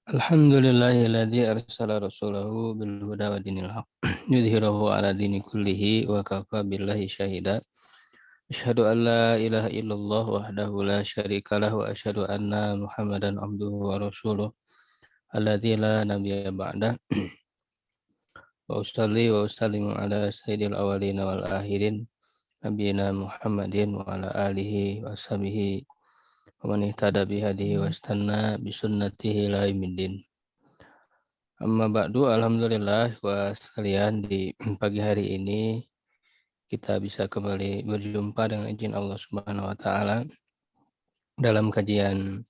Alhamdulillahilladzi arsala rasulahu bil huda wa dinil haq yudhhirahu ala dini kullihi wa kafa billahi syahida. Asyhadu an la ilaha illallah wahdahu la syarika lahu wa asyhadu anna Muhammadan abduhu wa rasuluh alladzi la nabiyya ba'dah. Wa usalli wa usallimu ala sayyidil awwalin wal akhirin nabiyina Muhammadin wa ala alihi wa sahbihi wa man ihtada bihadihi wa istanna bi sunnatihi ila yaumiddin. Amma ba'du, alhamdulillah sekalian, di pagi hari ini kita bisa kembali berjumpa dengan izin Allah Subhanahu wa taala dalam kajian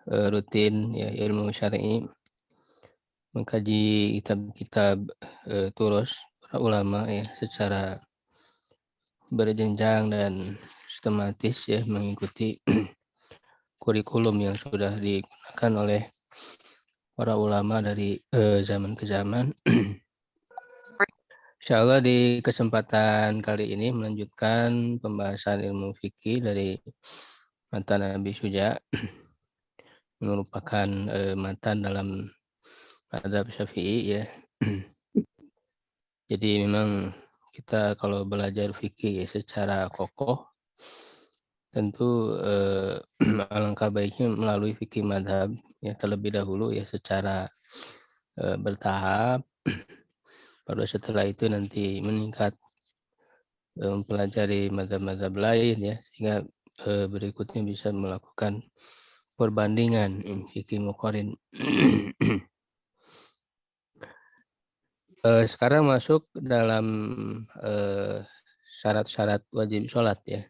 rutin ya ilmu syar'i, mengkaji kitab-kitab turus para ulama ya secara berjenjang dan sistematis ya, mengikuti kurikulum yang sudah digunakan oleh para ulama dari zaman ke zaman. Insyaallah di kesempatan kali ini melanjutkan pembahasan ilmu fikih dari matan Abi Syuja, merupakan matan dalam mazhab Syafi'i ya. Jadi memang kita kalau belajar fikih ya, secara kokoh tentu alangkah baiknya melalui fikih mazhab ya terlebih dahulu ya, secara bertahap. Baru setelah itu nanti meningkat mempelajari mazhab-mazhab lain ya, sehingga berikutnya bisa melakukan perbandingan fikih muqarin. Sekarang masuk dalam syarat-syarat wajib sholat ya.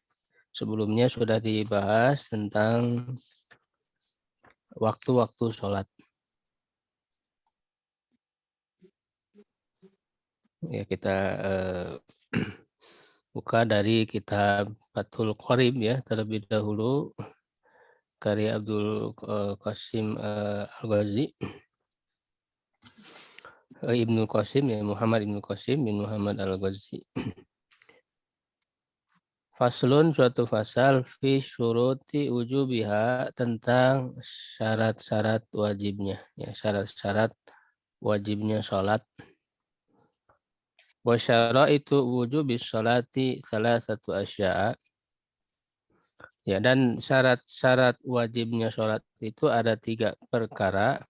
Sebelumnya sudah dibahas tentang waktu-waktu sholat. Ya, kita buka dari kitab Fathul Qorib ya terlebih dahulu, karya Abdul Qasim Al-Ghazi. Ibnu Qasim ya, Muhammad Ibnu Qasim bin Muhammad Al-Ghazi. Faslun, suatu fasal fi syuruti wujubiha, tentang syarat-syarat wajibnya ya, syarat-syarat wajibnya sholat. Wa syaraitu wujubis sholati salah satu asya'a ya, dan syarat-syarat wajibnya sholat itu ada 3 perkara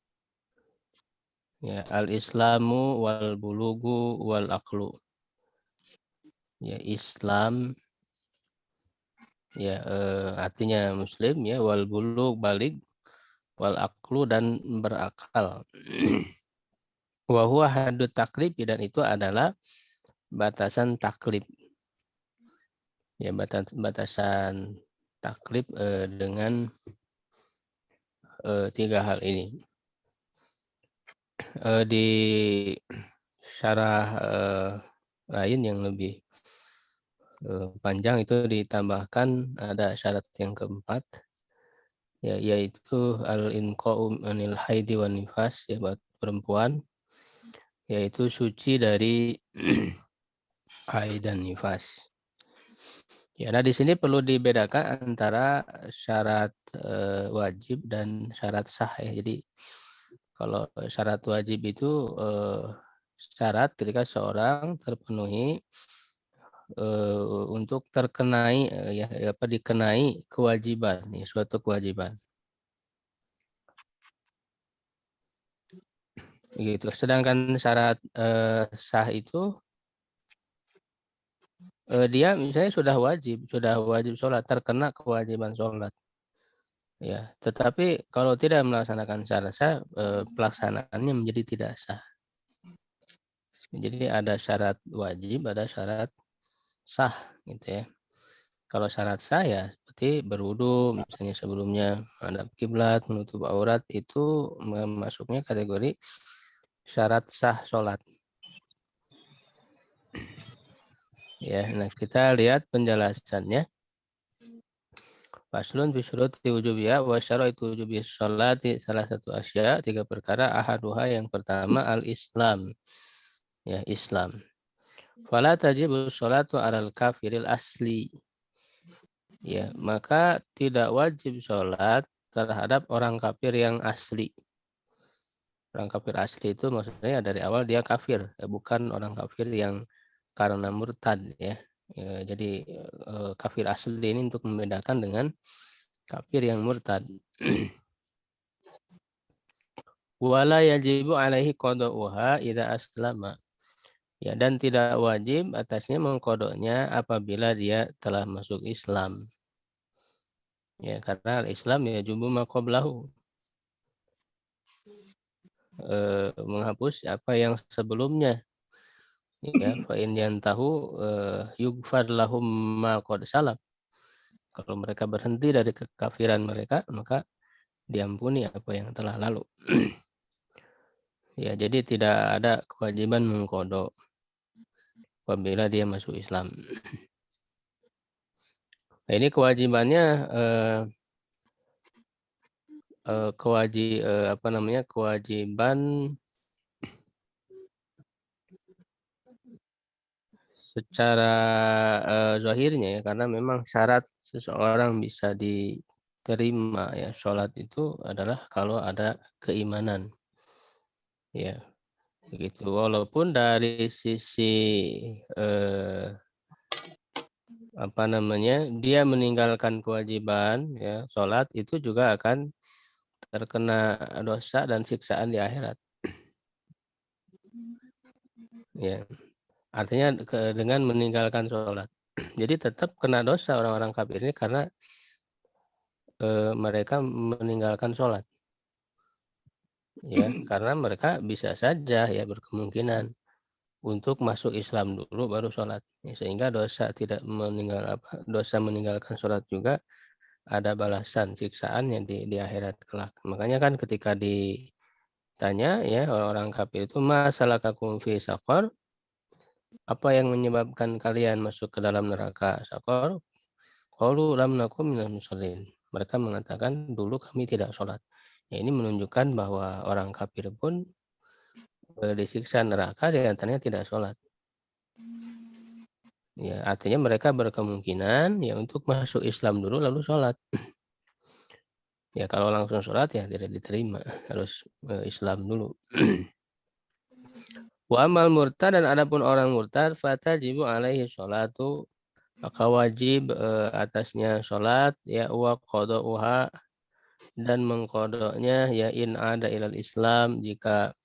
ya, al-islamu wal bulugu wal aqlu ya, Islam ya, artinya muslim ya, wal bulug balik, wal aqlu dan berakal. Wa huwa haddut taklif, dan itu adalah batasan taklif ya, batasan taklif dengan 3 hal ini. Di syarah lain yang lebih panjang itu ditambahkan ada syarat yang keempat ya, yaitu al-inqa'u anil haidi wan nifas ya, buat perempuan yaitu suci dari haid dan nifas. Ya, nah di sini perlu dibedakan antara syarat wajib dan syarat sah ya. Jadi kalau syarat wajib itu syarat ketika seorang terpenuhi untuk terkenai ya, apa dikenai kewajiban ya, suatu kewajiban. Gitu. Sedangkan syarat sah itu dia misalnya sudah wajib sholat, terkena kewajiban sholat. Ya, tetapi kalau tidak melaksanakan syarat sah, pelaksanaannya menjadi tidak sah. Jadi ada syarat wajib, ada syarat sah, gitu ya. Kalau syarat sah ya seperti berwudu, misalnya sebelumnya menghadap kiblat, menutup aurat, itu masuknya kategori syarat sah sholat. Ya, nah kita lihat penjelasannya. Faslun fi syuruti wujubiyya wa syaraitu wujubi sholati salah satu asya, 3 perkara, ahaduha yang pertama al-Islam. Ya, Islam. Fala tajibu sholatu alal kafiril asli. Ya, maka tidak wajib sholat terhadap orang kafir yang asli. Orang kafir asli itu maksudnya dari awal dia kafir, bukan orang kafir yang karena murtad ya. Jadi kafir asli ini untuk membedakan dengan kafir yang murtad. Wala yajibu alaihi qada'uha idza aslama. Ya, dan tidak wajib atasnya mengkodoknya apabila dia telah masuk Islam. Ya, karena Islam ya jubu ma qablahu. Menghapus apa yang sebelumnya. Ya, fa in yantahu yughfar lahum ma qad salaf. Kalau mereka berhenti dari kekafiran mereka, maka diampuni apa yang telah lalu. Ya, jadi tidak ada kewajiban mengkodok apabila dia masuk Islam. Nah, ini kewajibannya kewajiban secara zahirnya ya, karena memang syarat seseorang bisa diterima ya sholat itu adalah kalau ada keimanan ya begitu. Walaupun dari sisi dia meninggalkan kewajiban ya sholat itu juga akan terkena dosa dan siksaan di akhirat ya. Artinya dengan meninggalkan sholat. Jadi tetap kena dosa orang-orang kafir ini karena mereka meninggalkan sholat. Ya, karena mereka bisa saja ya berkemungkinan untuk masuk Islam dulu baru sholat. Ya, sehingga dosa meninggalkan sholat juga ada balasan siksaan yang di akhirat kelak. Makanya kan ketika ditanya ya orang-orang kafir itu masalah kakum fi saqar, apa yang menyebabkan kalian masuk ke dalam neraka saqar? Qalu lam nakum minal musallin. Mereka mengatakan dulu kami tidak sholat. Ya, ini menunjukkan bahwa orang kafir pun disiksa neraka di antaranya tidak sholat. Ya, artinya mereka berkemungkinan ya untuk masuk Islam dulu lalu sholat. Ya kalau langsung sholat ya tidak diterima, harus Islam dulu. Wa amal murtad dan adapun orang murtad fatajibu alaihi sholatu, maka wajib atasnya sholat ya wa qada'uha dan mengkodoknya ya in ada ilal Islam jika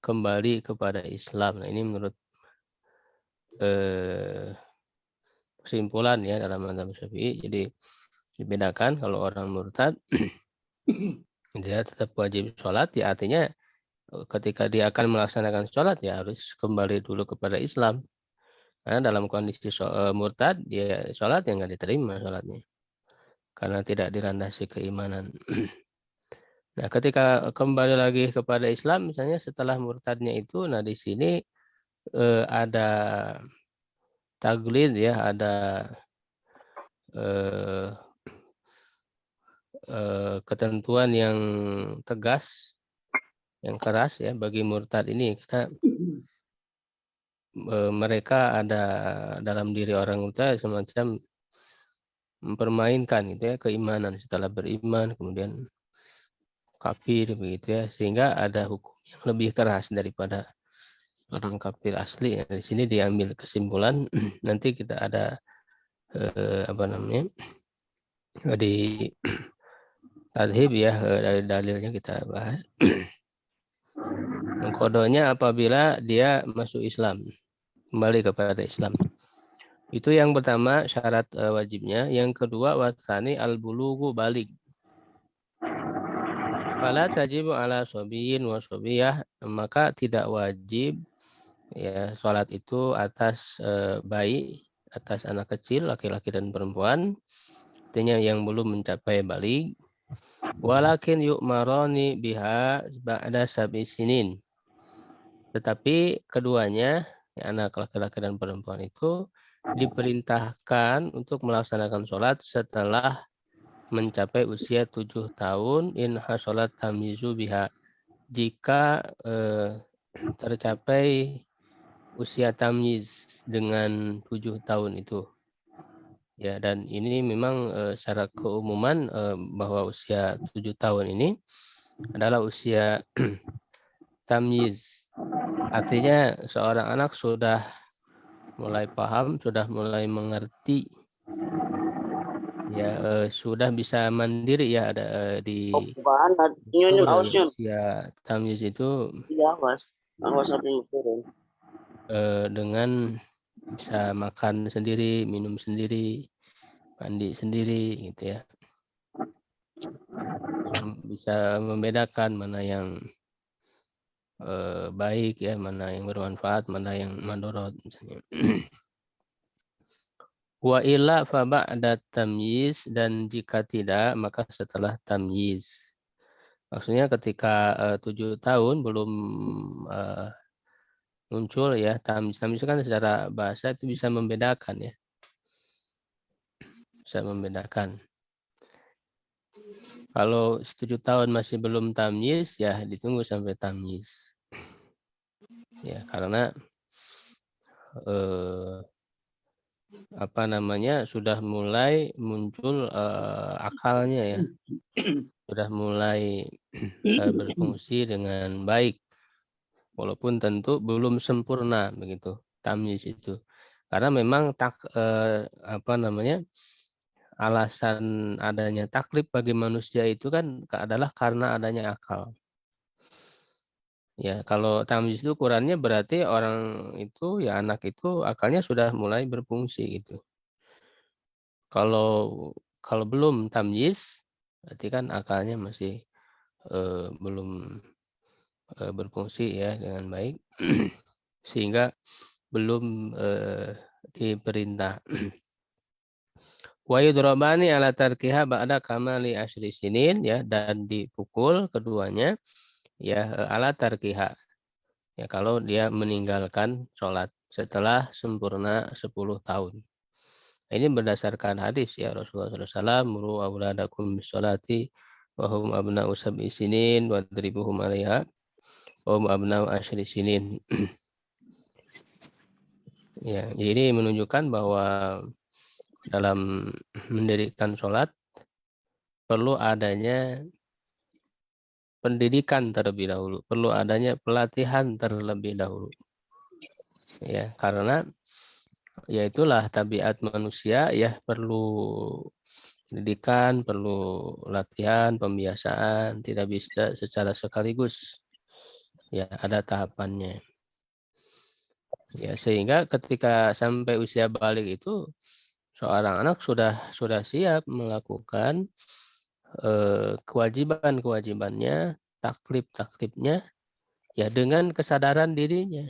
kembali kepada Islam. Nah, ini menurut kesimpulan ya dalam mazhab Syafi'i. Jadi dibedakan kalau orang murtad dia tetap wajib sholat ya artinya ketika dia akan melaksanakan sholat ya harus kembali dulu kepada Islam. Karena dalam kondisi murtad dia sholat yang nggak diterima sholatnya karena tidak dilandasi keimanan. Nah, ketika kembali lagi kepada Islam, misalnya setelah murtadnya itu, nah di sini ada taglid ya, ada eh, ketentuan yang tegas, yang keras ya bagi murtad ini, karena mereka ada dalam diri orang murtad semacam mempermainkan gitu ya keimanan setelah beriman, kemudian kafir begitu ya, sehingga ada hukum yang lebih keras daripada orang kafir asli. Di sini diambil kesimpulan nanti kita ada di tadhib ya dari dalilnya kita bahas. Kodonya apabila dia masuk Islam, kembali kepada Islam. Itu yang pertama syarat wajibnya. Yang kedua wasani al-bulughu balik. Fala tajibu ala sobiyin wa sobiyah, maka tidak wajib ya sholat itu atas bayi, atas anak kecil laki-laki dan perempuan, artinya yang belum mencapai balik. Walakin yu'marani biha ba'da sab'i sinin. Tetapi keduanya ya, anak laki-laki dan perempuan itu diperintahkan untuk melaksanakan sholat setelah mencapai usia 7 tahun in hasolat tamizu biha, jika tercapai usia tamyiz dengan 7 tahun itu. Ya, dan ini memang secara keumuman bahwa usia 7 tahun ini adalah usia tamyiz. Artinya seorang anak sudah mulai paham, sudah mulai mengerti, ya sudah bisa mandiri ya ada di Banget. Nyun betul awas ya nyun. usia tamyiz itu Iya awas. Awas sampai turun. dengan bisa makan sendiri, minum sendiri, mandi sendiri gitu ya. Bisa membedakan mana yang baik ya, mana yang bermanfaat, mana yang madorot misalnya. Wa illa fa ba'da tamyiz, dan jika tidak maka setelah tamyiz. Maksudnya ketika 7 tahun belum muncul ya tamyiz. Tamyiz kan secara bahasa itu bisa membedakan ya. Bisa membedakan. Kalau 7 tahun masih belum tamyiz ya ditunggu sampai tamyiz. Ya, karena apa namanya sudah mulai muncul akalnya ya, sudah mulai berfungsi dengan baik, walaupun tentu belum sempurna begitu tamyiz itu, karena memang apa namanya alasan adanya taklif bagi manusia itu kan adalah karena adanya akal. Ya, kalau tamyiz itu ukurannya berarti orang itu ya anak itu akalnya sudah mulai berfungsi gitu. Kalau kalau belum tamyiz, berarti kan akalnya masih belum berfungsi ya dengan baik, sehingga belum diperintah. Wa yudrabani ala tarkiha ba'da kamali asyri sinin, ya, dan dipukul keduanya ya ala tarkiha. Ya, kalau dia meninggalkan sholat setelah sempurna 10 tahun. Ini berdasarkan hadis ya Rasulullah SAW, muru auladakum bisolati wa hum abna'u sab'i sinin wa dribuhum 'alaiha wa hum abna'u asyri sinin. Ya, jadi ini menunjukkan bahwa dalam mendirikan sholat perlu adanya pendidikan terlebih dahulu, perlu adanya pelatihan terlebih dahulu. Ya, karena ya itulah tabiat manusia ya, perlu pendidikan, perlu latihan, pembiasaan, tidak bisa secara sekaligus. Ya, ada tahapannya. Ya, sehingga ketika sampai usia balik itu seorang anak sudah siap melakukan kewajiban-kewajibannya, taklif-taklifnya ya dengan kesadaran dirinya.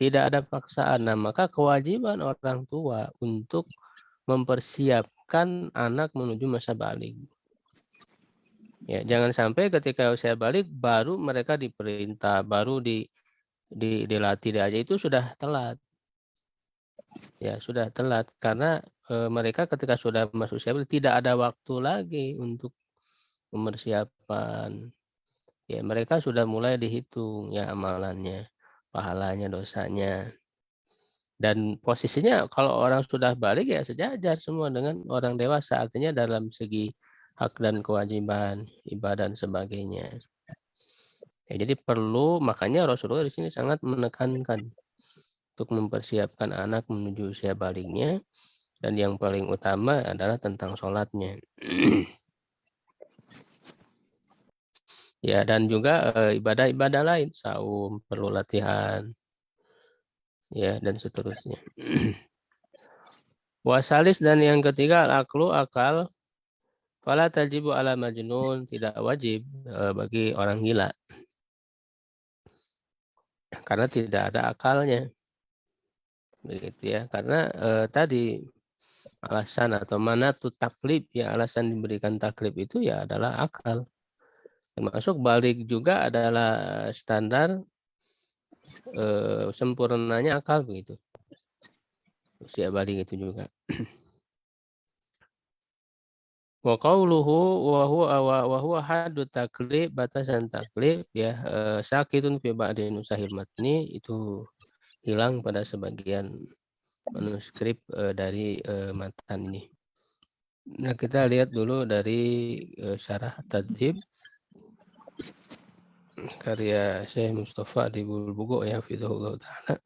Tidak ada paksaan. Nah, maka kewajiban orang tua untuk mempersiapkan anak menuju masa balik. Ya, jangan sampai ketika usia balik baru mereka diperintah, baru dilatih aja, itu sudah telat. Ya, sudah telat karena mereka ketika sudah masuk usia balik tidak ada waktu lagi untuk mempersiapkan. Ya, mereka sudah mulai dihitung ya amalannya, pahalanya, dosanya. Dan posisinya kalau orang sudah balik ya sejajar semua dengan orang dewasa, artinya dalam segi hak dan kewajiban, ibadah dan sebagainya. Ya, jadi perlu, makanya Rasulullah di sini sangat menekankan untuk mempersiapkan anak menuju usia baliknya, dan yang paling utama adalah tentang sholatnya. Ya, dan juga ibadah-ibadah lain, saum perlu latihan, ya, dan seterusnya. Wasalis, dan yang ketiga aklu, akal. Fala tajibu ala majnun, tidak wajib bagi orang gila karena tidak ada akalnya, begitu ya. Karena tadi alasan atau mana tuh taklif ya, alasan diberikan taklif itu ya adalah akal. Termasuk balik juga adalah standar sempurnanya akal, begitu. Usia balik itu juga. Wa qauluhu wa huwa haddu taklif, batasan taklif ya, sakitun fi ba'di nusahil matni, itu hilang pada sebagian manuskrip dari matan ini. Nah, kita lihat dulu dari syarah tadhib karya Syekh Mustafa di Bulbugo ya hafizahullah taala.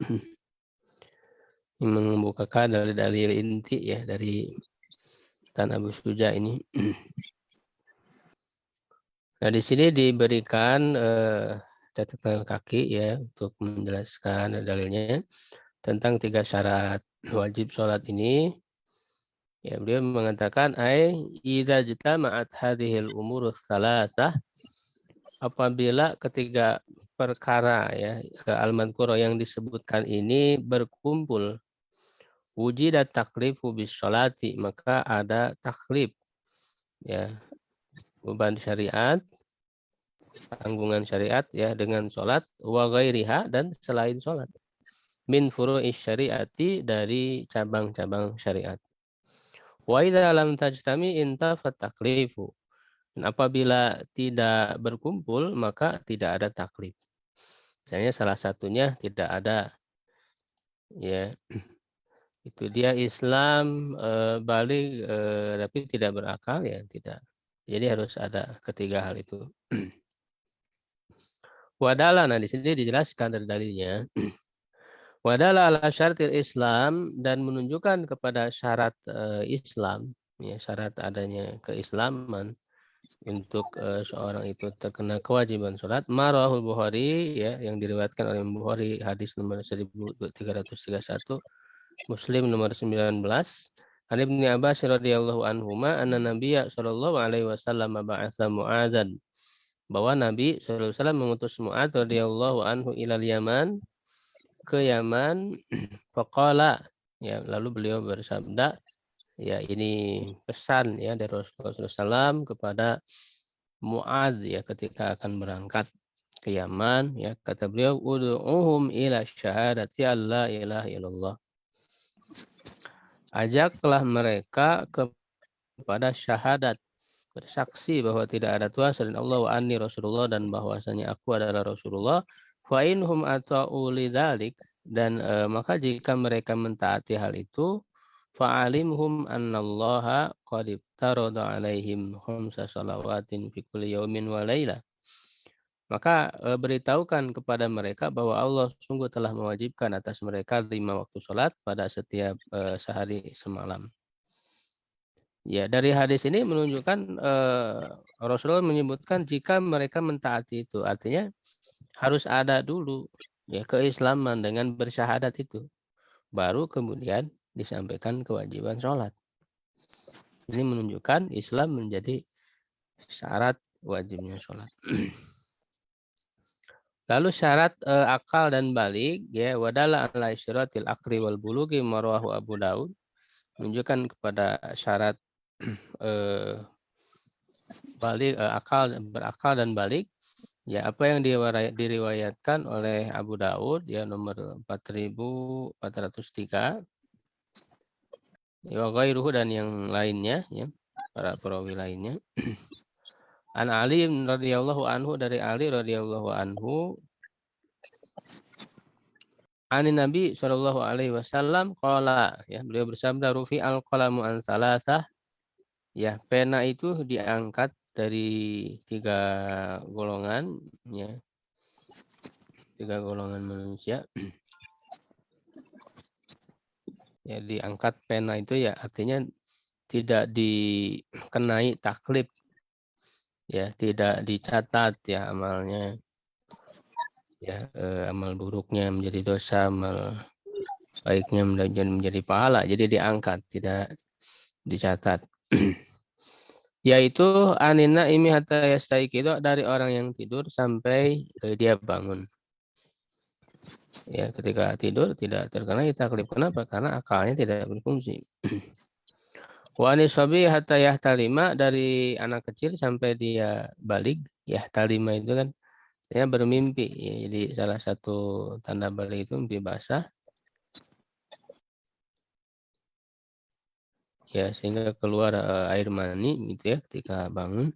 Yang membukakan dalil-dalil inti ya dari Tan Abu Suja ini. Nah, di sini diberikan catatan kaki ya untuk menjelaskan dalilnya tentang 3 syarat wajib sholat ini. Ya, beliau mengatakan idza jama'at hadhil umurus salasah, apabila ketiga perkara ya al-madhkurah yang disebutkan ini berkumpul, wujida taklifu bis sholati, maka ada taklif ya, beban syariat, tanggungan syariat ya dengan sholat, wa ghairiha, dan selain sholat, min furu'is syariati, dari cabang-cabang syariat. Wa idza lam tajtami intafat taklifu, dan apabila tidak berkumpul maka tidak ada taklif. Misalnya salah satunya tidak ada ya, itu dia Islam balik tapi tidak berakal ya tidak. Jadi harus ada ketiga hal itu. Wadala, nah di sini dijelaskan dari dalilnya. Wadala ala syaratil Islam, dan menunjukkan kepada syarat Islam, ya, syarat adanya keislaman untuk seorang itu terkena kewajiban sholat. Marahul Bukhari ya, yang diriwayatkan oleh Bukhari, hadis nomor 1331, Muslim nomor 19. An Ibnu Abbas radhiyallahu anhuma anna Nabiyya sallallahu alaihi wasallam ba'atsa Mu'adzan, bahwa Nabi sallallahu alaihi wasallam mengutus Mu'adz radhiyallahu anhu ilal Yaman, ke Yaman. Faqala, ya, lalu beliau bersabda, ya ini pesan ya dari Rasulullah SAW kepada Mu'adz ya ketika akan berangkat ke Yaman, ya kata beliau, ud'uhum ila syahadati alla ilaha illallah, ajaklah mereka kepada syahadat, bersaksi bahwa tidak ada Tuhan selain Allah, wa anni Rasulullah, dan bahwasanya aku adalah Rasulullah. Fa inhum ata'u lidzalik, dan maka jika mereka mentaati hal itu, fa'alimhum annallaha qad iftarada alaihim khamsa salawatin fi kulli yaumin wa lailah, maka beritahukan kepada mereka bahwa Allah sungguh telah mewajibkan atas mereka 5 waktu sholat pada setiap sehari semalam. Ya, dari hadis ini menunjukkan Rasulullah menyebutkan jika mereka mentaati itu, artinya harus ada dulu ya keislaman dengan bersyahadat itu, baru kemudian disampaikan kewajiban sholat. Ini menunjukkan Islam menjadi syarat wajibnya sholat. Lalu syarat akal dan balik ya, wadala ala isyratil akli wal bulugi marwahu Abu Daud, menunjukkan kepada syarat balik, berakal dan balik ya, apa yang diriwayatkan oleh Abu Daud ya nomor 4403 ya, ghairuhu, dan yang lainnya ya, para perawi lainnya. An Ali radhiyallahu anhu, dari Ali radhiyallahu anhu, ani Nabi sallallahu alaihi wasallam qala, ya beliau bersabda, rufi al-qalamu an salasah, ya pena itu diangkat dari 3 golongan ya, 3 golongan manusia. Ya, diangkat pena itu ya artinya tidak dikenai taklif ya, tidak dicatat ya amalnya ya, amal buruknya menjadi dosa, amal baiknya menjadi pahala, jadi diangkat, tidak dicatat. Yaitu anina imi hatta yastaiqidu, dari orang yang tidur sampai dia bangun. Ya, ketika tidur tidak terkena taklif. Kenapa? Karena akalnya tidak berfungsi. Wa anisabi hatta yahtalima, dari anak kecil sampai dia balik. Yahtalima itu kan ya bermimpi. Ya, jadi salah satu tanda balik itu mimpi basah. Ya, sehingga keluar air mani gitu ya ketika bangun.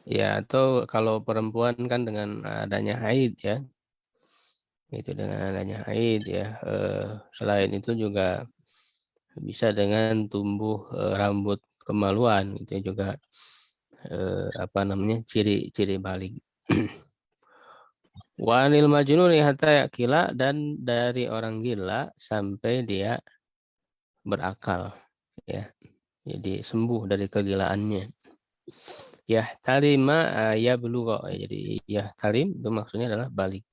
Ya, atau kalau perempuan kan dengan adanya haid ya. itu dengan adanya haid ya. Selain itu juga bisa dengan tumbuh rambut kemaluan, itu juga ciri-ciri balik. Wanil majnun hatta yakila, dan dari orang gila sampai dia berakal ya. Jadi sembuh dari kegilaannya. Ya tarima ya belugha. Jadi ya tarim itu maksudnya adalah balik.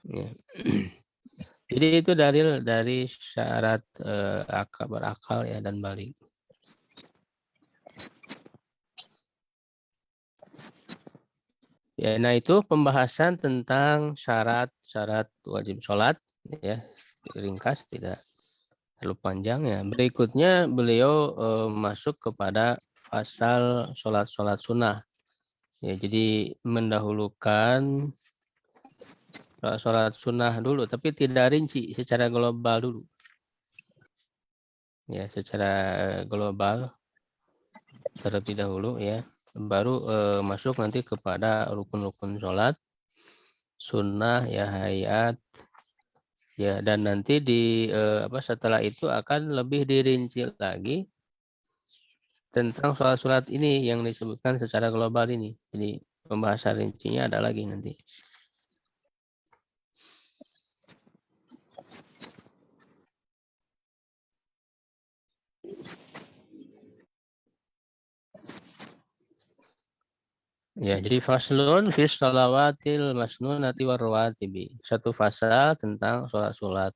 Ya. Jadi itu dalil dari syarat berakal ya dan balik. Ya, nah itu pembahasan tentang syarat-syarat wajib sholat ya, ringkas, tidak terlalu panjang ya. Berikutnya beliau masuk kepada pasal sholat sunnah. Ya, jadi mendahulukan sholat sunnah dulu, tapi tidak rinci, secara global dulu. Ya, secara global terlebih dahulu ya. Baru masuk nanti kepada rukun-rukun sholat sunnah ya, hayat ya, dan nanti setelah itu akan lebih dirinci lagi tentang sholat-sholat ini yang disebutkan secara global ini. Jadi pembahasan rincinya ada lagi nanti. Ya, jadi faslun fi shalawatil masnunati war rawatibi. Satu fasal tentang sholat-sholat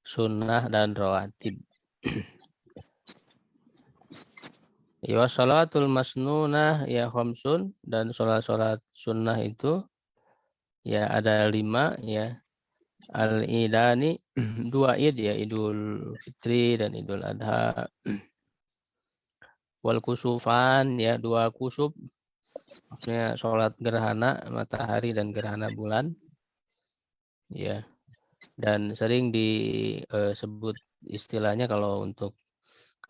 sunnah dan rawatib. Ya, sholatul masnunah ya khamsun, dan sholat-sholat sunnah itu ya ada 5 ya. Al-idani, 2 id ya, Idul Fitri dan Idul Adha. Wal kusufan ya, 2 kusuf. Maksudnya sholat gerhana matahari dan gerhana bulan. Ya. Dan sering disebut istilahnya kalau untuk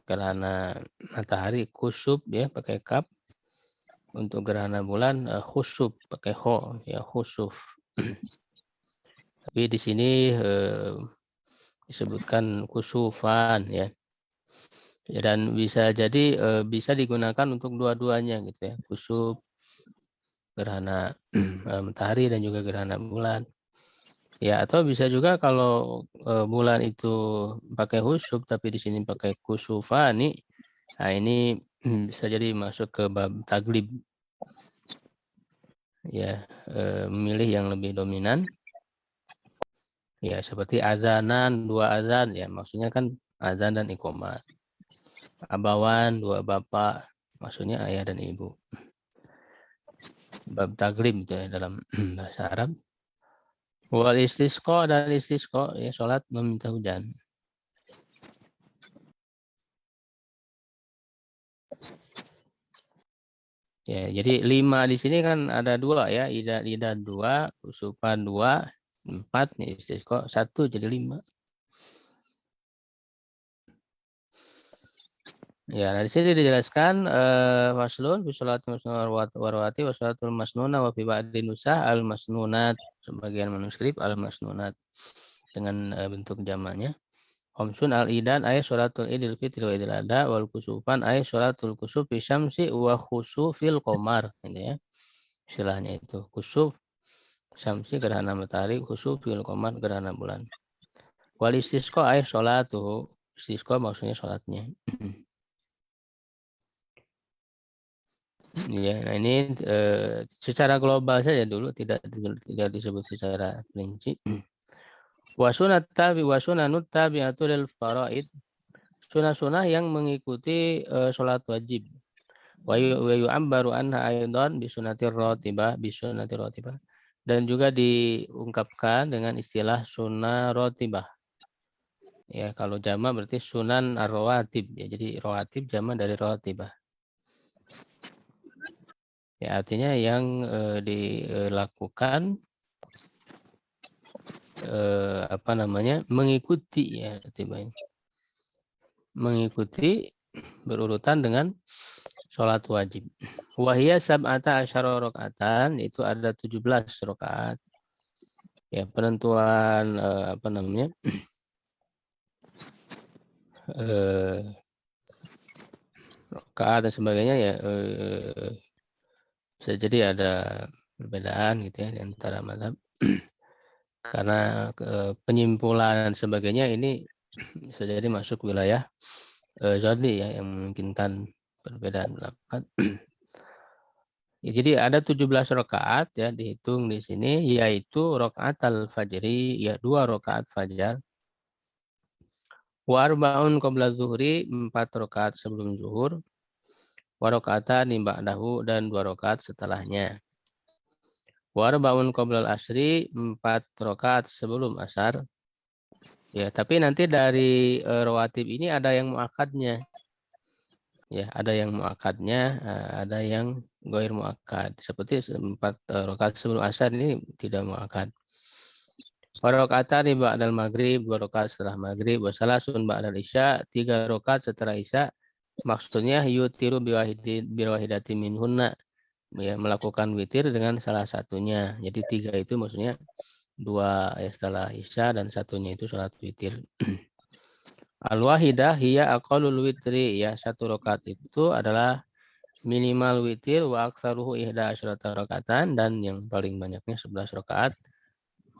gerhana matahari kusuf ya pakai kaf. Untuk gerhana bulan khusuf pakai ho ya, khusuf. Tapi di sini disebutkan kusufan ya. Dan bisa jadi bisa digunakan untuk dua-duanya gitu ya. Kusuf, gerhana matahari dan juga gerhana bulan. Ya, atau bisa juga kalau bulan itu pakai khusuf tapi di sini pakai kusufani. Nah, ini bisa jadi masuk ke bab taglib. Ya, memilih yang lebih dominan. Ya, seperti azanan, 2 azan ya, maksudnya kan azan dan iqomah. Abawan, 2 bapak, maksudnya ayah dan ibu. Bab taglib itu ya, dalam bahasa Arab. Wal istisqa, dan istisqa ya, sholat meminta hujan. Ya, jadi 5 di sini kan ada 2 ya, idad 2, kusupan 2, 4 nih istisqa 1 jadi 5. Ya, nah di sini dijelaskan faslun fi sholatil masnunah warwati wa sholatul masnunah wa fi ba'di nusah al masnunat, sebagian manuskrip al masnunat dengan bentuk jamaknya. Khamsun al idan ay sholatul idil fitri wa idil adha, wal kusufan ay sholatul kusuf fi syamsi wa khusufil qamar, ini ya. Istilahnya itu kusuf syamsi gerhana matahari, khusufil qamar gerhana bulan. Wal istisqa ay sholatuhu, istisqa maksudnya sholatnya. Ya, nah ini secara global saja dulu, tidak disebut secara rinci. Wasunat tabi wasunanut tabi'atul faraid, sunah-sunah yang mengikuti sholat wajib. Wa yu'ambaru anha aidan bisunatir ratibah, bisunatir ratibah. Dan juga diungkapkan dengan istilah sunnah ratibah. Ya, kalau jama berarti sunan ar-rawatib ya. Jadi rawatib jama dari rawatibah. Ya, artinya yang dilakukan mengikuti ya, artinya mengikuti berurutan dengan sholat wajib. Wahiyya sab'ata asyara rakaatan, itu ada 17 rakaat. Ya, penentuan apa namanya? Rakaat dan sebagainya ya bisa jadi ada perbedaan gitu ya di antara mazhab. Karena penyimpulan dan sebagainya ini bisa jadi masuk wilayah zonni ya yang memungkinkan perbedaan pendapat. Ya, jadi ada 17 rakaat ya dihitung di sini, yaitu rakaat al-fajri ya 2 rakaat fajar, wa arba'un qabla zuhri 4 rakaat sebelum zuhur, wa rakaatan ba'dahu dan 2 rakaat setelahnya. Wa arba'un qabla al-asri 4 rakaat sebelum asar. Ya, tapi nanti dari rawatib ini ada yang muakadnya. Ya, ada yang muakadnya, ada yang goir muakad. Seperti 4 rakaat sebelum asar ini tidak muakad. Rakaatan ba'dal maghrib, 2 rakaat setelah maghrib, wa salasun ba'dal isya, 3 rakaat setelah isya. Maksudnya yutiru biwahidati minhunna, ya, melakukan witir dengan salah satunya. Jadi 3 itu maksudnya 2 ya setelah isya dan satunya itu salat witir. Al-wahidah hiya aqallul witri, ya 1 rakaat itu adalah minimal witir, wa aktsaruhu ihda asyrata rakaatan, dan yang paling banyaknya 11 rakaat.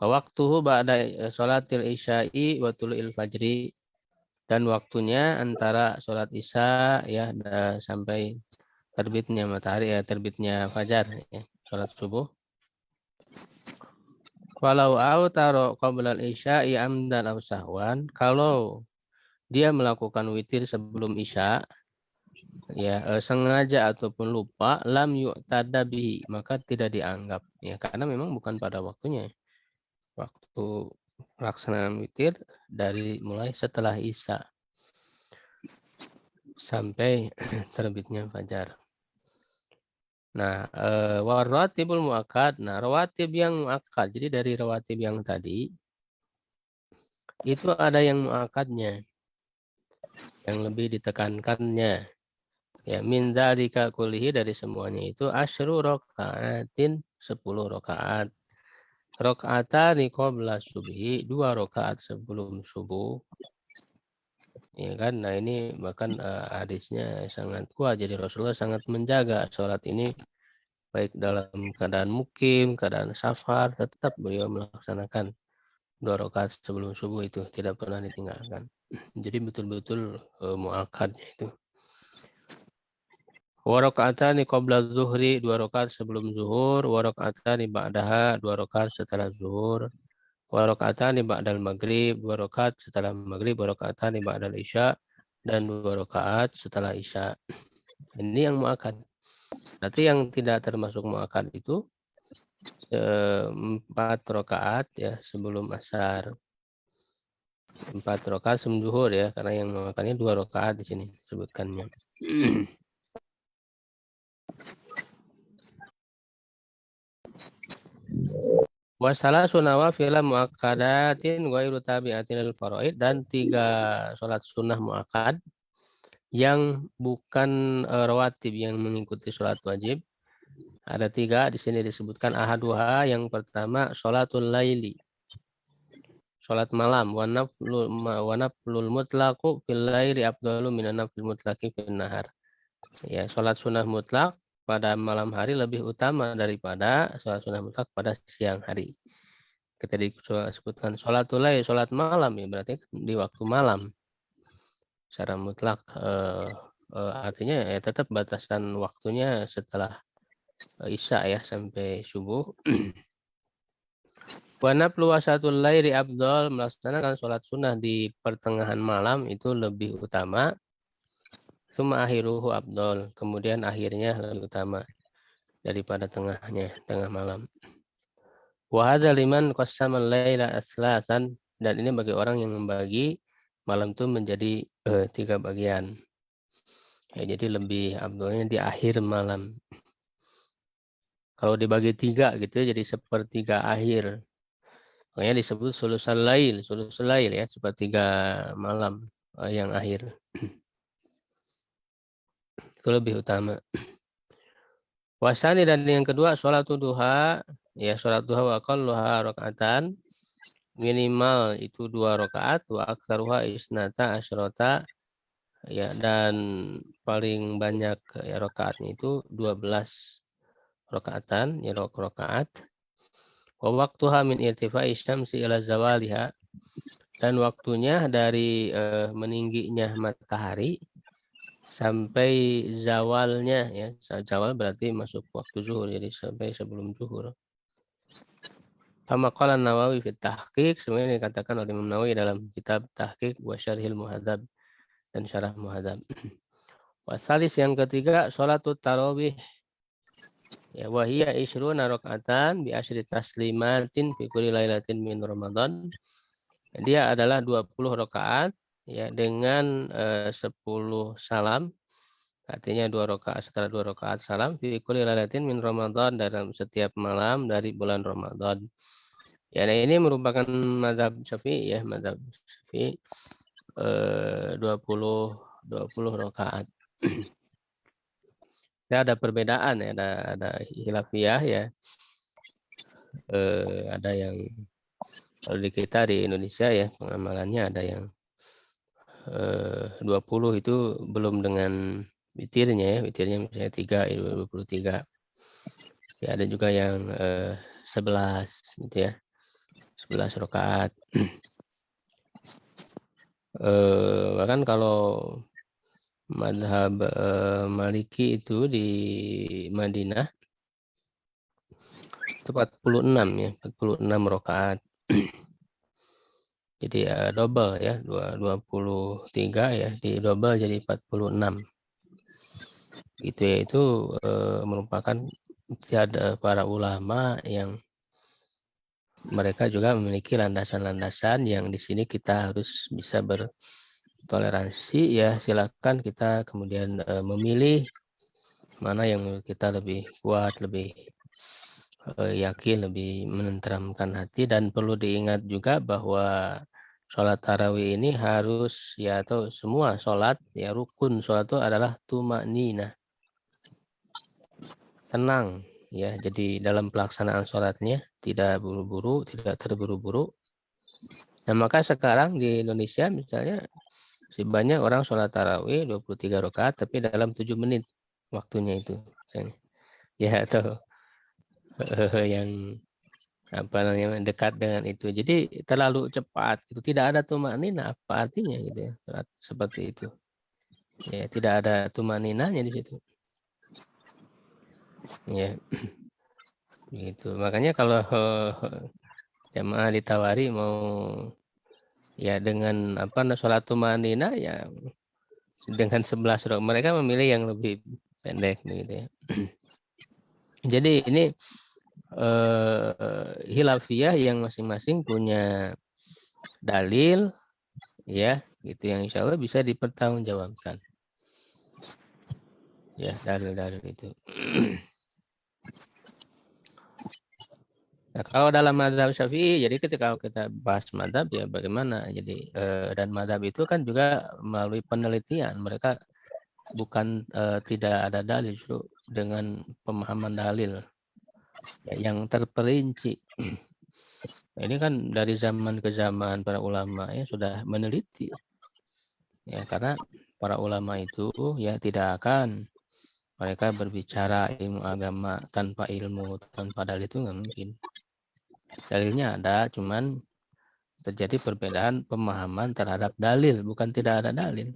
Waktuhu ba'da sholatil isya'i wa tulu'il fajri, dan waktunya antara sholat isya ya sampai terbitnya matahari ya terbitnya fajar ya sholat subuh. Walau autaro qabla al-isya'i amdan aw sahwan, kalau dia melakukan witir sebelum isya ya sengaja ataupun lupa, lam yu'tada bihi, maka tidak dianggap ya karena memang bukan pada waktunya. Waktu pelaksanaan witir dari mulai setelah isya sampai terbitnya fajar. Nah, waratibul muakkad. Nah, rawatib yang muakkad. Jadi dari rawatib yang tadi itu ada yang muakkadnya, yang lebih ditekankannya. Ya, min dzalika kullihi, dari semuanya itu asyru rakaatin 10 rakaat. Rakaatani qabla subhi, 2 rakaat sebelum subuh. Ya kan? Nah, ini bahkan hadisnya sangat kuat. Jadi Rasulullah sangat menjaga sholat ini baik dalam keadaan mukim, keadaan safar, tetap beliau melaksanakan 2 rakaat sebelum subuh itu tidak pernah ditinggalkan. Jadi betul-betul muakkadnya itu. Wa raka'atani qabla zuhri, 2 rakaat sebelum zuhur, wa raka'atani ba'daha, 2 rakaat setelah zuhur, wa raka'atani ba'dal maghrib, 2 rakaat setelah maghrib, wa raka'atani ba'dal isya, dan 2 rakaat setelah isya. Ini yang muakkad. Berarti yang tidak termasuk muakkad itu 4 rakaat ya sebelum asar. 4 rakaat sebelum zuhur ya, karena yang makannya 2 rakaat di sini sebutkannya. Wasala sunawa fila muakkadatin ghairu tabi'atin al-faraid, dan 3 sholat sunnah muakkad yang bukan rawatib yang mengikuti sholat wajib. Ada 3 di sini disebutkan ahaduha, yang pertama sholatul laili, sholat malam, wa naflul mutlaqu fil laili afdalu minan naflil mutlaqi fil nahar. Ya, sholat sunnah mutlak pada malam hari lebih utama daripada sholat sunnah mutlak pada siang hari. Ketika disebutkan sholatul lail, sholat malam, ya berarti di waktu malam. Secara mutlak artinya ya tetap batasan waktunya setelah isya ya sampai subuh. Wa naflu wasatul laili afdal, melaksanakan sholat sunnah di pertengahan malam itu lebih utama. Suma akhiruhu afdal, kemudian akhirnya lebih utama daripada tengah malam. Wa hadza liman qassama al-laila aslasan, dan ini bagi orang yang membagi malam itu menjadi 3 bagian. Ya, jadi lebih afdalnya di akhir malam. Kalau dibagi 3 gitu ya, jadi sepertiga akhir. Makanya disebut sulusul lail ya, sepertiga malam yang akhir. Itu lebih utama. Wasani, dan yang kedua sholat duha Ya, sholat duha wa aqalluha rakaatan, minimal itu 2 rakaat, wa aktsaruha isnata asyrota, ya, dan paling banyak ya rakaatnya itu 12 rakaatan, ya rakaat. Wa waqtuha min irtifa'i syamsi ila zawaliha, dan waktunya dari meningginya matahari sampai zawalnya, ya. Zawal berarti masuk waktu zuhur, jadi sampai sebelum zuhur. Kama qala Nawawi fi Tahqiq, sebenarnya dikatakan oleh Imam Nawawi dalam kitab Tahqiq wa Syarhil Muhadzab dan Syarah Muhadzab. Wasalis yang ketiga, sholatut tarawih, ya, wahiyya isyruna rakaatan bi asyri taslimatin fi kulli lailatin min Ramadan. Dia adalah 20 rakaat, ya, dengan 10 salam. Artinya 2 rakaat, setelah 2 rakaat salam fi kulli lailatin min Ramadan, dalam setiap malam dari bulan Ramadan. Ya, nah ini merupakan mazhab Syafi'i, ya, mazhab Syafi'i, 20 rakaat. Ya, ada perbedaan, ya, ada khilafiyah, ya. Ada yang kalau di kita di Indonesia, ya, pengamalannya ada yang 20 itu belum dengan witirnya, ya. Witirnya misalnya 3, 23. Ya, ada juga yang 11 gitu, ya. 11 rakaat. Bahkan kalau mazhab Maliki itu di Madinah itu 46, ya, 46 rakaat. Jadi double, ya, 23, ya, di double jadi 46. Gitu, ya, itu merupakan ijtihad para ulama yang mereka juga memiliki landasan-landasan yang di sini kita harus bisa bertoleransi, ya. Silakan kita kemudian memilih mana yang menurut kita lebih kuat, lebih yakin, lebih menenteramkan hati. Dan perlu diingat juga bahwa sholat tarawih ini harus, ya, atau semua sholat, ya, rukun sholat itu adalah tumakninah, tenang, ya. Jadi dalam pelaksanaan sholatnya tidak buru-buru, tidak terburu-buru. Nah, maka sekarang di Indonesia misalnya masih banyak orang sholat tarawih 23 rakaat tapi dalam 7 menit waktunya itu misalnya. Ya, atau yang apa namanya dekat dengan itu. Jadi terlalu cepat itu, tidak ada tumakninah, apa artinya gitu, ya, seperti itu. Ya, tidak ada tumakninahnya di situ. Ya, gitu. Makanya kalau jamaah ditawari mau, ya, dengan apa sholat tumakninah, ya, dengan 11 rakaat, mereka memilih yang lebih pendek gitu, ya. Jadi ini hilafiyah yang masing-masing punya dalil, ya, gitu, yang insya Allah bisa dipertanggungjawabkan, ya, dalil-dalil itu. Nah, kalau dalam mazhab Syafi'i, jadi ketika kita bahas mazhab, ya, bagaimana, jadi dan mazhab itu kan juga melalui penelitian, mereka bukan tidak ada dalil, justru dengan pemahaman dalil, ya, yang terperinci. Nah, ini kan dari zaman ke zaman para ulama, ya, sudah meneliti, ya, karena para ulama itu, ya, tidak akan mereka berbicara ilmu agama tanpa ilmu, tanpa dalil, itu nggak mungkin. Dalilnya ada, cuman terjadi perbedaan pemahaman terhadap dalil, bukan tidak ada dalil.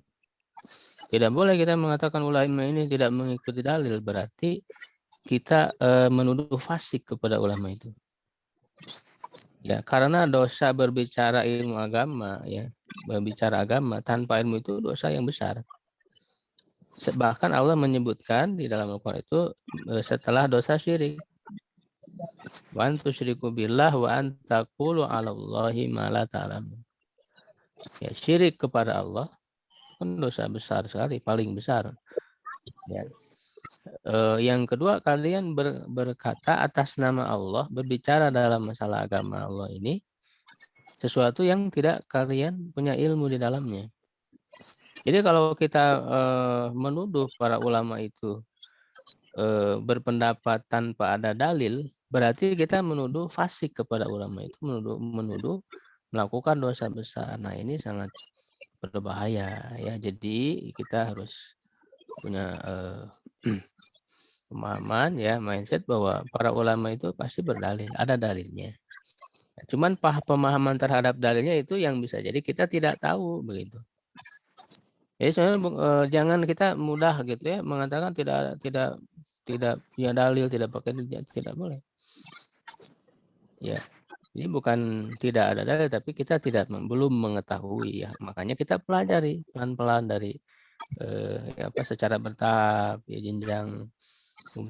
Tidak boleh kita mengatakan ulama ini tidak mengikuti dalil, berarti kita menuduh fasik kepada ulama itu. Ya, karena dosa berbicara ilmu agama, ya, berbicara agama tanpa ilmu itu dosa yang besar. Bahkan Allah menyebutkan di dalam Al-Quran itu setelah dosa syirik. Wa antusyriku billah wa antaqulu 'alallahi ma la ta'lamun. Ya, syirik kepada Allah kan dosa besar sekali, paling besar. Ya. Yang kedua, kalian berkata atas nama Allah, berbicara dalam masalah agama Allah ini, sesuatu yang tidak kalian punya ilmu di dalamnya. Jadi kalau kita menuduh para ulama itu berpendapat tanpa ada dalil, berarti kita menuduh fasik kepada ulama itu, menuduh melakukan dosa besar. Nah, ini sangat berbahaya ya. Jadi kita harus punya pemahaman ya, mindset bahwa para ulama itu pasti berdalil, ada dalilnya. Cuman pemahaman terhadap dalilnya itu yang bisa jadi kita tidak tahu begitu. Jadi sebenarnya jangan kita mudah gitu ya mengatakan tidak punya dalil, tidak pakai tidak boleh. Ya. Ini bukan tidak ada dalil, tapi kita belum mengetahui ya. Makanya kita pelajari pelan-pelan dari secara bertahap ya, jenjang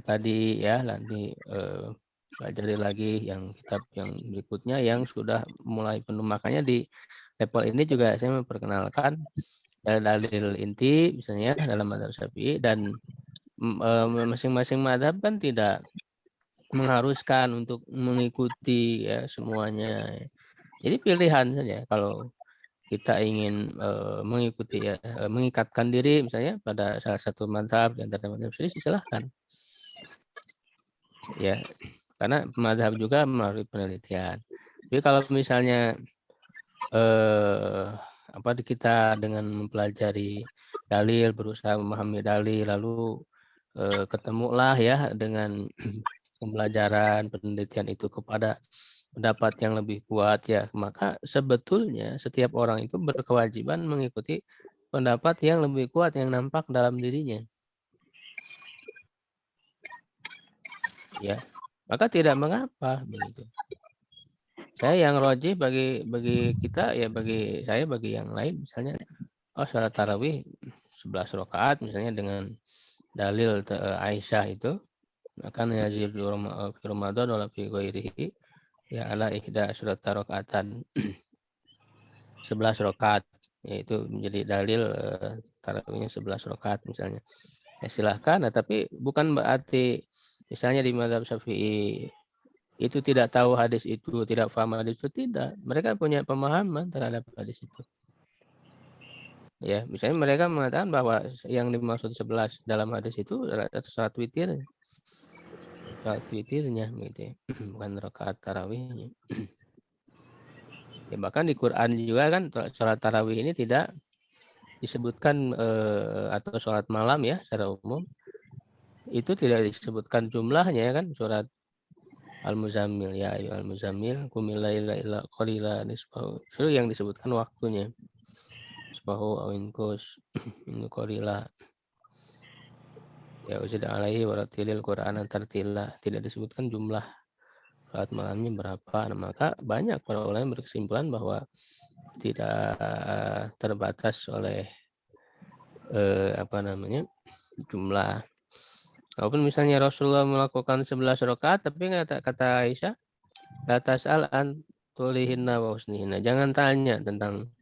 tadi ya, nanti pelajari lagi yang kitab yang berikutnya yang sudah mulai penuh. Makanya di level ini juga saya memperkenalkan dalil inti misalnya dalam mazhab Syafi'i, dan masing-masing mazhab kan tidak mengharuskan untuk mengikuti ya semuanya. Jadi pilihan saja. Kalau kita ingin mengikuti ya, mengikatkan diri misalnya pada salah satu mazhab di antara mazhab Syafi'i, silahkan. Ya, karena mazhab juga melalui penelitian. Tapi kalau misalnya kita dengan mempelajari dalil, berusaha memahami dalil, lalu ketemulah ya dengan pembelajaran penelitian itu kepada pendapat yang lebih kuat ya, maka sebetulnya setiap orang itu berkewajiban mengikuti pendapat yang lebih kuat yang nampak dalam dirinya. Ya, maka tidak mengapa begitu. Saya yang rajih bagi kita ya, bagi saya, bagi yang lain misalnya salat tarawih 11 rakaat misalnya dengan dalil Aisyah itu, akan yazid fi Ramadan wala fi ghairihi ya ala ihda asyrat rakaatan 11 rakaat, yaitu menjadi dalil tarawihnya 11 rakaat misalnya. Ya silahkan, nah, tapi bukan berarti misalnya di mazhab Syafi'i itu tidak tahu hadis itu, tidak paham hadis itu, tidak. Mereka punya pemahaman terhadap hadis itu. Ya, misalnya mereka mengatakan bahwa yang dimaksud 11 dalam hadis itu adalah salat witir. Salat witirnya gitu ya. Bukan rakaat tarawihnya. Ya, bahkan di Quran juga kan salat tarawih ini tidak disebutkan atau sholat malam ya secara umum itu tidak disebutkan jumlahnya ya kan, surat Al-Muzammil ya ayu Al-Muzammil qumil laila illa qalila nisfahu, itu yang disebutkan waktunya nisfahu aw inqus min qalila ya uzid alaihi waratilil Qur'an tartila, tidak disebutkan jumlah salat malamnya berapa. Nah, maka banyak para ulama berkesimpulan bahwa tidak terbatas oleh jumlah. Walaupun misalnya Rasulullah melakukan 11 rakaat, tapi kata Aisyah, la tas'al an tulihinna wa husnihinna. Jangan tanya tentang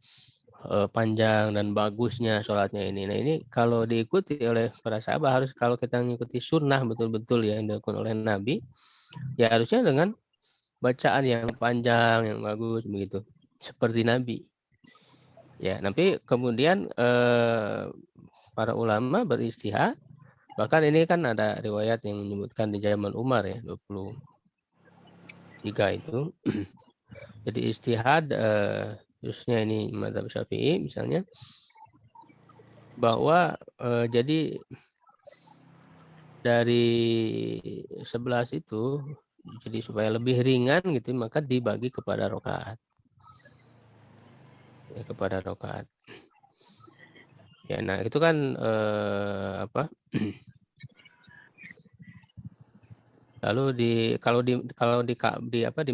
panjang dan bagusnya sholatnya ini. Nah, ini kalau diikuti oleh para sahabat, harus kalau kita mengikuti sunnah betul-betul yang dilakukan oleh Nabi, ya harusnya dengan bacaan yang panjang, yang bagus begitu, seperti Nabi. Ya, nanti kemudian para ulama beristihad. Bahkan ini kan ada riwayat yang menyebutkan di zaman Umar ya 23 itu. Jadi istihad khususnya ini mazhab Syafi'i misalnya, bahwa jadi dari 11 itu jadi supaya lebih ringan gitu, maka dibagi kepada rakaat. Ya, kepada rakaat. Ya, nah itu kan lalu di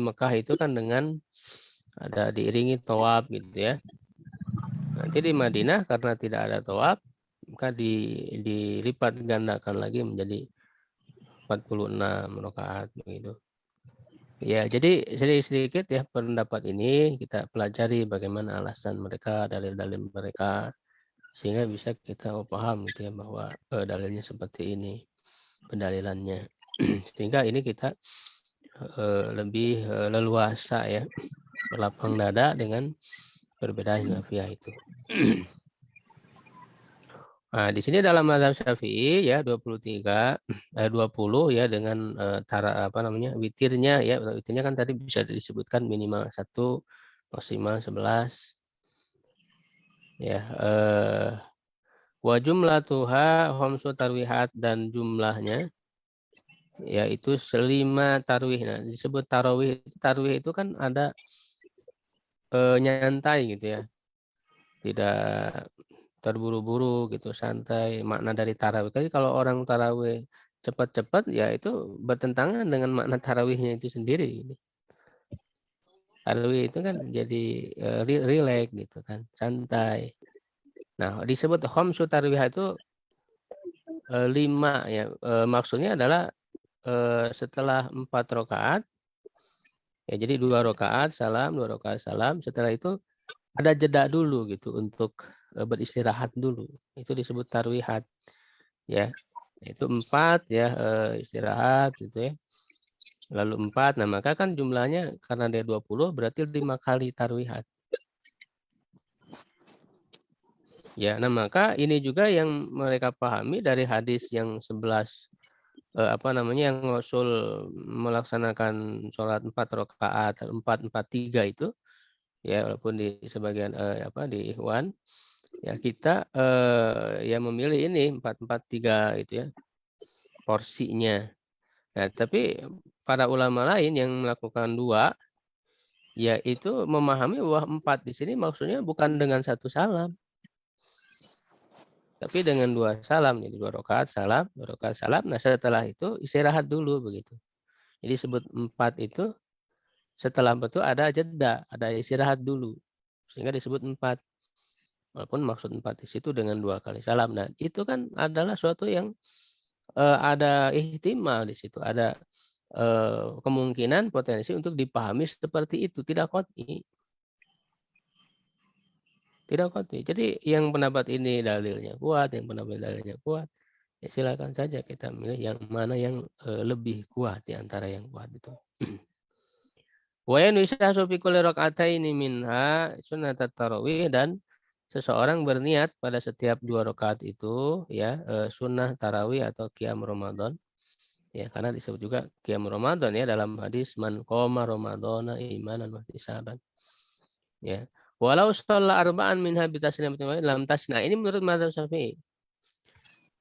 Mekah itu kan dengan ada diiringi tawaf gitu ya. Nanti di Madinah karena tidak ada tawaf, maka dilipat gandakan lagi menjadi 46 rakaat begitu. Ya, jadi sedikit ya pendapat ini kita pelajari bagaimana alasan mereka, dalil-dalil mereka, sehingga bisa kita paham gitu ya bahwa dalilnya seperti ini, pendalilannya. Sehingga ini kita lebih leluasa ya, berlapang dada dengan perbedaan hinafiah itu. Nah, di sini dalam mazhab Syafi'i ya 20 ya dengan witirnya ya. Witirnya kan tadi bisa disebutkan minimal 1, maksimal 11 ya. Wa jumlatuha khamsu tarwihat, dan jumlahnya yaitu 5 tarwih. Nah, disebut tarawih. Tarwih itu kan ada nyantai gitu ya. Tidak terburu-buru gitu, santai. Makna dari tarawih. Jadi kalau orang tarawih cepat-cepat ya itu bertentangan dengan makna tarawihnya itu sendiri. Tarawih itu kan jadi rileks gitu kan, santai. Nah, disebut khamsu tarwih itu 5 ya. Maksudnya adalah setelah 4 rakaat ya, jadi 2 rakaat salam, 2 rakaat salam. Setelah itu ada jeda dulu gitu untuk beristirahat dulu. Itu disebut tarwihat ya. Itu 4 ya, istirahat gitu ya. Lalu 4, nah maka kan jumlahnya karena dia 20 berarti 5 kali tarwihat. Ya, nah maka ini juga yang mereka pahami dari hadis yang 11 yang Rasul melaksanakan sholat 4 rakaat 4-4-3 itu ya, walaupun di sebagian di Ikhwan ya kita yang memilih ini 4-4-3 itu ya porsinya. Nah, tapi para ulama lain yang melakukan 2 yaitu memahami bahwa 4 di sini maksudnya bukan dengan 1 salam, tapi dengan 2 salam. Jadi 2 rakaat salam, 2 rakaat salam. Nah, setelah itu istirahat dulu begitu. Jadi sebut 4 itu setelah itu ada jeda, ada istirahat dulu. Sehingga disebut 4. Walaupun maksud 4 di situ dengan 2 kali salam. Nah, itu kan adalah suatu yang ada ihtimal di situ, ada kemungkinan potensi untuk dipahami seperti itu, tidak qat'i. Tidak qat'i. Jadi yang pendapat ini dalilnya kuat, yang pendapat dalilnya kuat, ya silakan saja kita milih yang mana yang lebih kuat di antara yang kuat itu. Wa yanwisahu fi kulli rak'ataini minha sunnatat tarawih, dan seseorang berniat pada setiap 2 rakaat itu ya sunnah tarawih atau qiyam Ramadan. Ya, karena disebut juga qiyam Ramadan ya dalam hadis man qoma ramadhana imanan wa ihtisaban. Ya. Walau shalla arba'an minha bi taslimatin lam tasna. Ini menurut mazhab Syafi'i.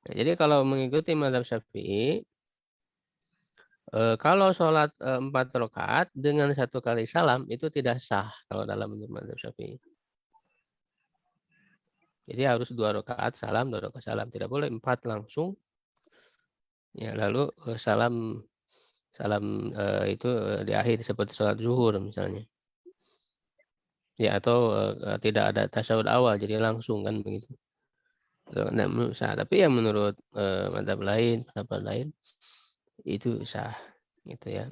Nah, jadi kalau mengikuti mazhab Syafi'i, kalau sholat 4 rakaat dengan 1 kali salam itu tidak sah kalau dalam menurut mazhab Syafi'i. Jadi harus 2 rakaat salam, 2 rakaat salam. Tidak boleh 4 langsung. Ya, lalu salam itu di akhir seperti sholat zuhur misalnya. Ya, atau tidak ada tasyahud awal jadi langsung kan begitu. Nah, sah. Tapi yang menurut mazhab lain, pendapat lain itu sah gitu ya.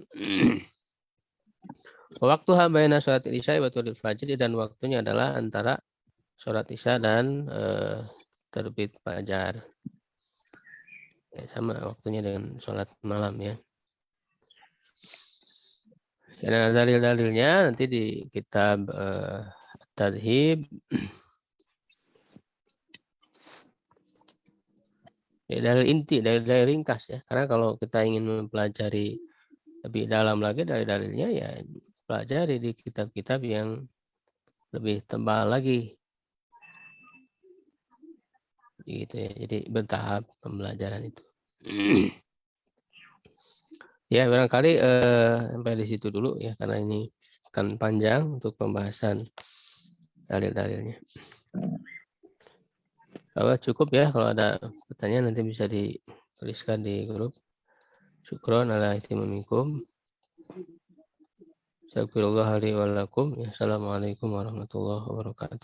Waktu baina sholat isya wa tulil fajr, dan waktunya adalah antara sholat isya dan terbit fajar. Ya, sama waktunya dengan sholat malam ya. Nah, dalil-dalilnya nanti di kitab Tadhib. Ya, dalil inti, dalil ringkas ya. Karena kalau kita ingin mempelajari lebih dalam lagi dari dalilnya ya pelajari di kitab-kitab yang lebih tebal lagi. Gitu ya. Jadi bertahap pembelajaran itu. Ya, barangkali sampai di situ dulu ya, karena ini akan panjang untuk pembahasan dalil-dalilnya. Kalau cukup ya, kalau ada pertanyaan nanti bisa dituliskan di grup. Syukron ala ihtimamikum. Astagfirullah li wa lakum. Assalamualaikum warahmatullahi wabarakatuh.